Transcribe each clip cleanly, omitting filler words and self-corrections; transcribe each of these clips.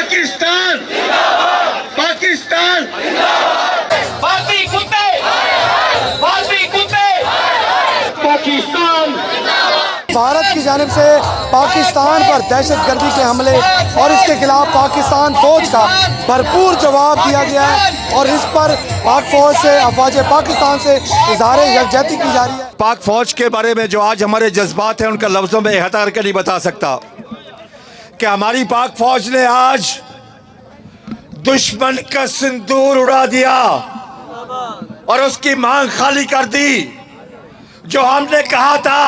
पाकिस्तान पाकिस्तान भारतीय कुत्ते पाकिस्तान। भारत की जानिब से पाकिस्तान पर दहशतगर्दी के हमले और इसके खिलाफ पाकिस्तान फौज का भरपूर जवाब दिया गया है और इस पर पाक फौज से अफवाज पाकिस्तान से इजहार यकजहती की जा रही है। पाक फौज के बारे में जो आज हमारे जज्बात हैं उनका लफ्ज़ों में अहता करके नहीं बता सकता कि हमारी पाक फौज ने आज दुश्मन का सिंदूर उड़ा दिया और उसकी मांग खाली कर दी। जो हमने कहा था,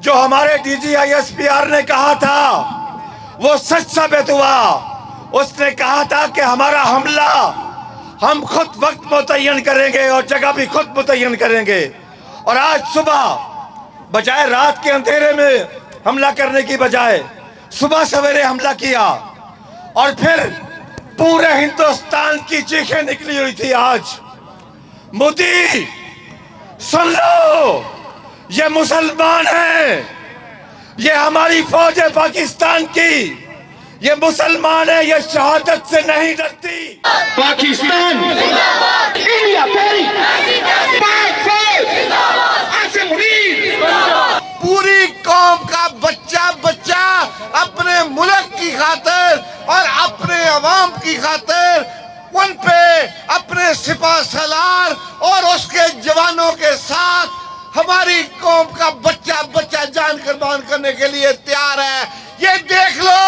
जो हमारे DGISPR ने कहा था, वो सच साबित हुआ। उसने कहा था कि हमारा हमला हम खुद वक्त मुतय्यन करेंगे और जगह भी खुद मुतय्यन करेंगे। और आज सुबह बजाय रात के अंधेरे में हमला करने की बजाय सुबह सवेरे हमला किया और फिर पूरे हिंदुस्तान की चीखें निकली हुई थी। आज मोदी सुन लो, ये मुसलमान हैं, ये हमारी फौज है पाकिस्तान की, ये मुसलमान है, ये शहादत से नहीं डरती। पाकिस्तान इंडिया पाक फौज आसिम मुनीर। पूरी कौम का बच्चा बच्चा अपने मुल्क की खातिर और अपने अवाम की खातिर उन पे अपने सिपा सलार और उसके जवानों के साथ हमारी कौम का बच्चा बच्चा जान कुर्बान करने के लिए तैयार है। ये देख लो,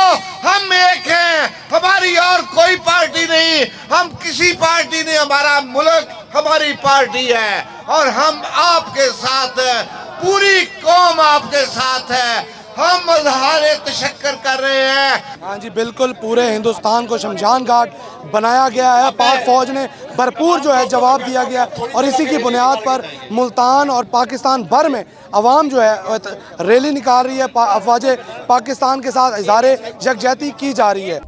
हम एक हैं, हमारी और कोई पार्टी नहीं, हम किसी पार्टी नहीं, हमारा मुल्क हमारी पार्टी है और हम आपके साथ हैं, पूरी कौम आपके साथ है। हम मज़हारे तशक्कर कर रहे हैं। हाँ जी बिल्कुल, पूरे हिंदुस्तान को शमशान घाट बनाया गया है। पाक फौज ने भरपूर जो है जवाब दिया गया और इसी की बुनियाद पर मुल्तान और पाकिस्तान भर में अवाम जो है रैली निकाल रही है। अफवाज पाकिस्तान के साथ इजहार यकजहती की जा रही है।